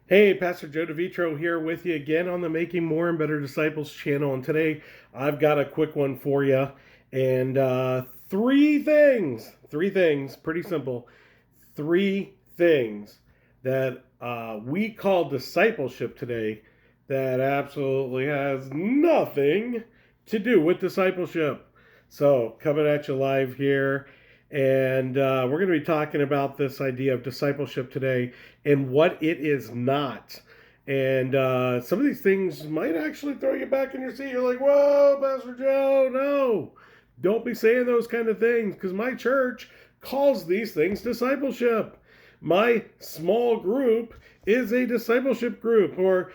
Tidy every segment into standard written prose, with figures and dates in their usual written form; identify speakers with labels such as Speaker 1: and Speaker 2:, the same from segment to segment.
Speaker 1: Hey, Pastor Joe DeVitro here with you again on the Making More and Better Disciples channel. And today I've got a quick one for you. And three things, pretty simple. Three things that we call discipleship today that absolutely has nothing to do with discipleship. So, coming at you live here. And we're going to be talking about this idea of discipleship today and what it is not. And some of these things might actually throw you back in your seat. You're like, whoa, Pastor Joe, no. Don't be saying those kind of things because my church calls these things discipleship. My small group is a discipleship group, or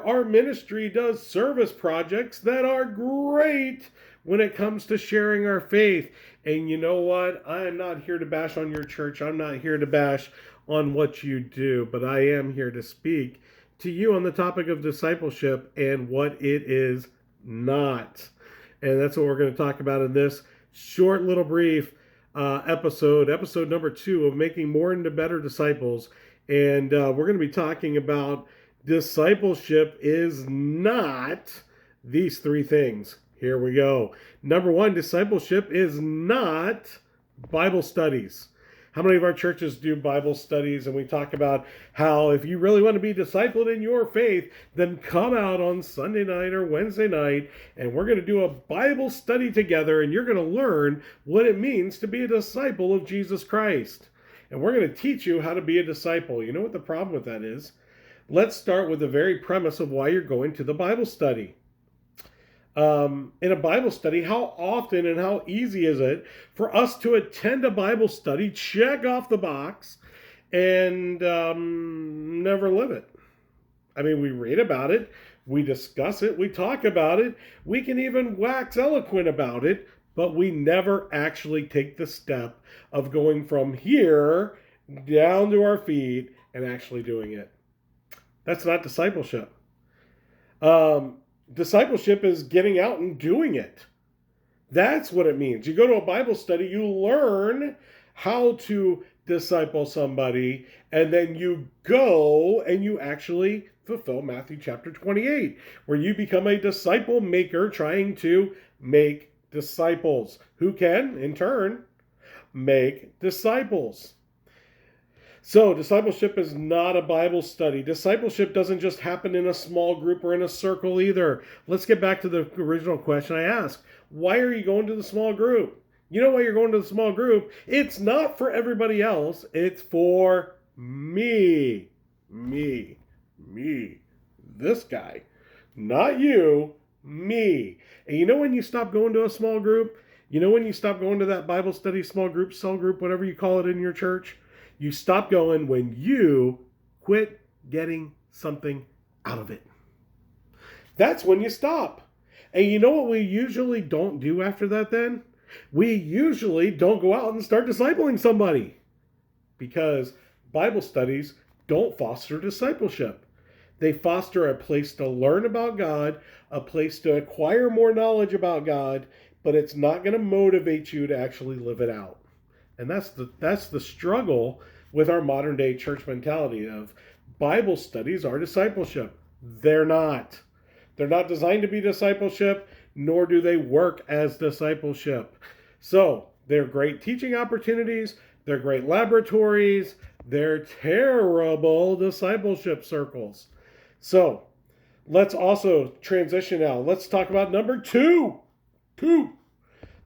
Speaker 1: our ministry does service projects that are great when it comes to sharing our faith. And you know what? I am not here to bash on your church. I'm not here to bash on what you do, but I am here to speak to you on the topic of discipleship and what it is not. And that's what we're going to talk about in this short little brief episode number 2 of Making More into Better Disciples. And we're going to be talking about discipleship is not these three things. Here we go. Number 1, discipleship is not Bible studies. How many of our churches do Bible studies? And we talk about how if you really want to be discipled in your faith, then come out on Sunday night or Wednesday night, and we're going to do a Bible study together, and you're going to learn what it means to be a disciple of Jesus Christ. And we're going to teach you how to be a disciple. You know what the problem with that is? Let's start with the very premise of why you're going to the Bible study. In a Bible study, how often and how easy is it for us to attend a Bible study, check off the box, and never live it? I mean, we read about it, we discuss it, we talk about it, we can even wax eloquent about it, but we never actually take the step of going from here down to our feet and actually doing it. That's not discipleship. Discipleship is getting out and doing it. That's what it means. You go to a Bible study, you learn how to disciple somebody, and then you go and you actually fulfill Matthew chapter 28, where you become a disciple maker trying to make disciples who can, in turn, make disciples. So, discipleship is not a Bible study. Discipleship doesn't just happen in a small group or in a circle either. Let's get back to the original question I asked. Why are you going to the small group? You know why you're going to the small group? It's not for everybody else. It's for me. Me. This guy. Not you. Me. And you know when you stop going to a small group? You know when you stop going to that Bible study, small group, cell group, whatever you call it in your church? You stop going when you quit getting something out of it. That's when you stop. And you know what we usually don't do after that then? We usually don't go out and start discipling somebody, because Bible studies don't foster discipleship. They foster a place to learn about God, a place to acquire more knowledge about God, but it's not going to motivate you to actually live it out. And that's the struggle with our modern day church mentality of Bible studies are discipleship. They're not. They're not designed to be discipleship, nor do they work as discipleship. So they're great teaching opportunities. They're great laboratories. They're terrible discipleship circles. So let's also transition now. Let's talk about number 2. The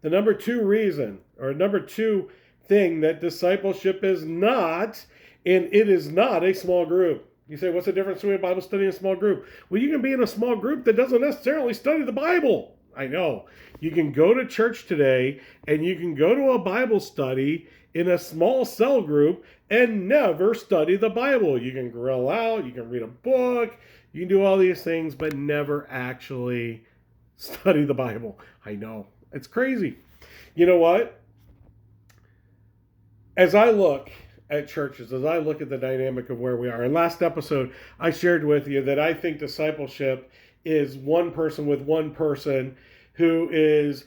Speaker 1: number 2 reason, or number 2 thing that discipleship is not, and it is not a small group. You say, what's the difference between a Bible study and a small group? Well, you can be in a small group that doesn't necessarily study the Bible. I know. You can go to church today and you can go to a Bible study in a small cell group and never study the Bible. You can grill out, you can read a book, you can do all these things, but never actually study the Bible. I know. It's crazy. You know what? As I look at churches, as I look at the dynamic of where we are, in last episode, I shared with you that I think discipleship is one person with one person who is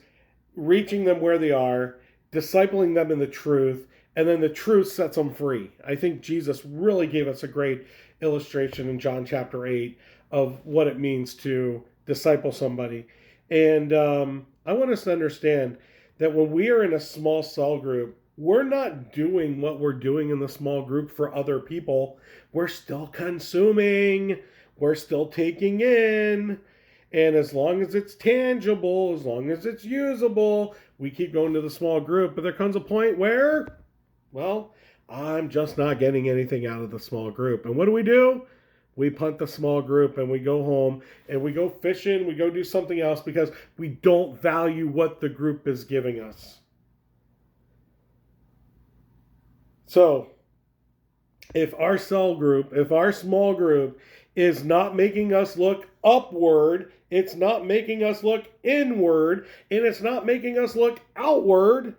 Speaker 1: reaching them where they are, discipling them in the truth, and then the truth sets them free. I think Jesus really gave us a great illustration in John chapter 8 of what it means to disciple somebody. And I want us to understand that when we are in a small cell group, we're not doing what we're doing in the small group for other people. We're still consuming, we're still taking in. And as long as it's tangible, as long as it's usable, we keep going to the small group. But there comes a point where, well, I'm just not getting anything out of the small group. And what do? We punt the small group and we go home and we go fishing, we go do something else because we don't value what the group is giving us. So, if our cell group, if our small group is not making us look upward, it's not making us look inward, and it's not making us look outward,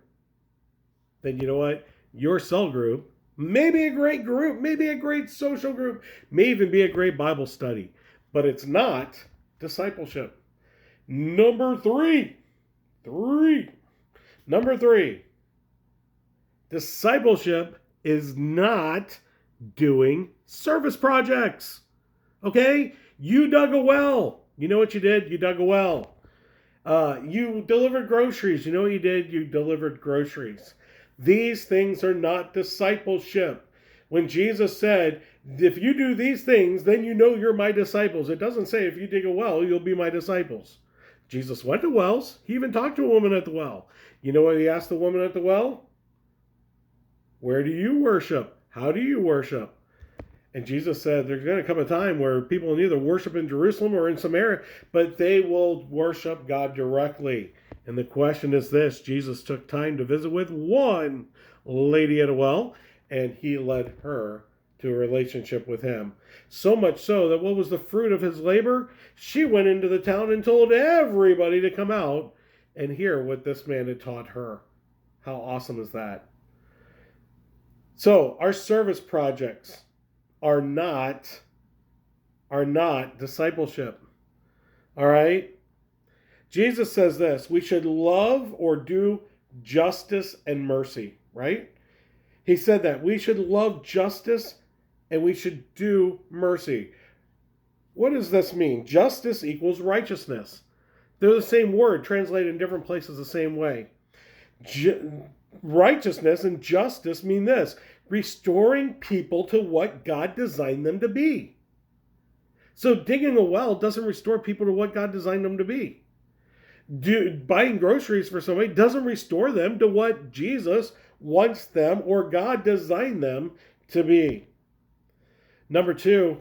Speaker 1: then you know what? Your cell group may be a great group, maybe a great social group, may even be a great Bible study, but it's not discipleship. Number three, discipleship is not doing service projects. Okay? You dug a well. You know what you did? You dug a well. You delivered groceries. You know what you did? You delivered groceries. These things are not discipleship. When Jesus said, if you do these things, then you know you're my disciples. It doesn't say if you dig a well, you'll be my disciples. Jesus went to wells. He even talked to a woman at the well. You know what he asked the woman at the well? Where do you worship? How do you worship? And Jesus said there's going to come a time where people will either worship in Jerusalem or in Samaria, but they will worship God directly. And the question is this: Jesus took time to visit with one lady at a well, and he led her to a relationship with him. So much so that what was the fruit of his labor? She went into the town and told everybody to come out and hear what this man had taught her. How awesome is that? So our service projects are not discipleship. All right? Jesus says this: we should love or do justice and mercy, right? He said that we should love justice and we should do mercy. What does this mean? Justice equals righteousness. They're the same word, translated in different places the same way. Righteousness and justice mean this: restoring people to what God designed them to be. So digging a well doesn't restore people to what God designed them to be. Buying groceries for somebody doesn't restore them to what Jesus wants them or God designed them to be. Number two,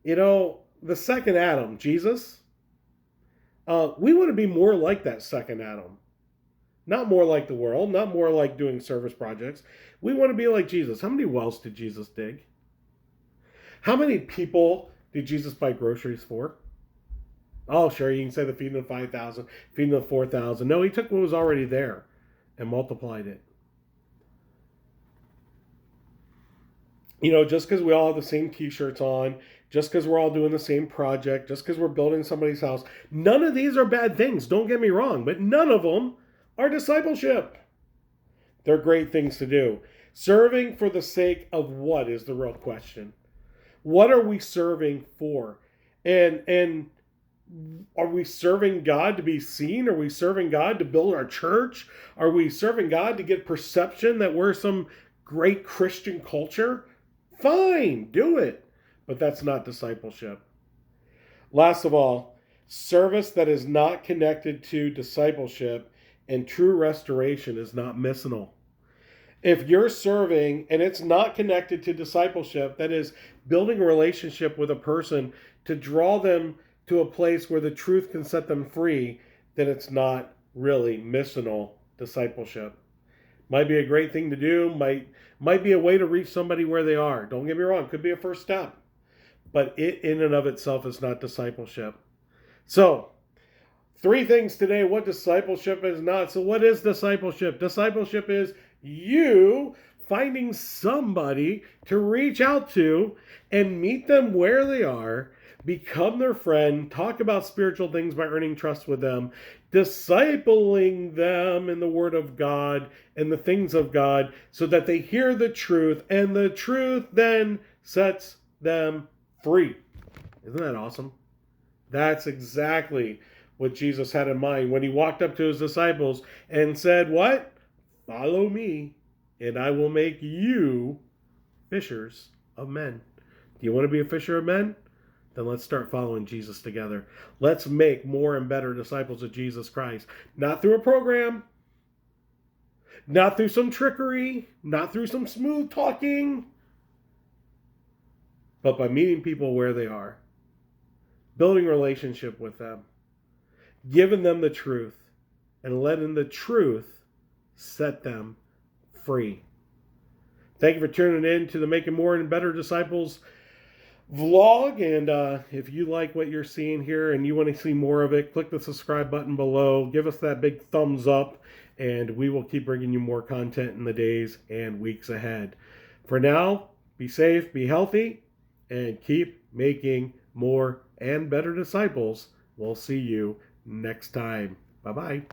Speaker 1: the second Adam, Jesus, we want to be more like that second Adam. Not more like the world, not more like doing service projects. We want to be like Jesus. How many wells did Jesus dig? How many people did Jesus buy groceries for? Oh, sure, you can say the feeding of 5,000, feeding of 4,000. No, he took what was already there and multiplied it. Just because we all have the same t-shirts on, just because we're all doing the same project, just because we're building somebody's house, none of these are bad things. Don't get me wrong, but none of them are discipleship. They're great things to do. Serving for the sake of what is the real question. What are we serving for? And are we serving God to be seen? Are we serving God to build our church? Are we serving God to get perception that we're some great Christian culture? Fine, do it. But that's not discipleship. Last of all, service that is not connected to discipleship and true restoration is not missional. If you're serving and it's not connected to discipleship, that is building a relationship with a person to draw them to a place where the truth can set them free, then it's not really missional discipleship. Might be a great thing to do, might be a way to reach somebody where they are. Don't get me wrong, could be a first step. But it in and of itself is not discipleship. So, 3 things today, what discipleship is not. So what is discipleship? Discipleship is you finding somebody to reach out to and meet them where they are, become their friend, talk about spiritual things by earning trust with them, discipling them in the Word of God and the things of God so that they hear the truth, and the truth then sets them free. Isn't that awesome? That's exactly what Jesus had in mind when he walked up to his disciples and said, what? Follow me, and I will make you fishers of men. Do you want to be a fisher of men? Then let's start following Jesus together. Let's make more and better disciples of Jesus Christ. Not through a program, not through some trickery, not through some smooth talking, but by meeting people where they are, building a relationship with them, giving them the truth, and letting the truth set them free. Thank you for tuning in to the Making More and Better Disciples vlog. And if you like what you're seeing here and you want to see more of it, click the subscribe button below. Give us that big thumbs up, and we will keep bringing you more content in the days and weeks ahead. For now, be safe, be healthy, and keep making more and better disciples. We'll see you next time. Bye-bye.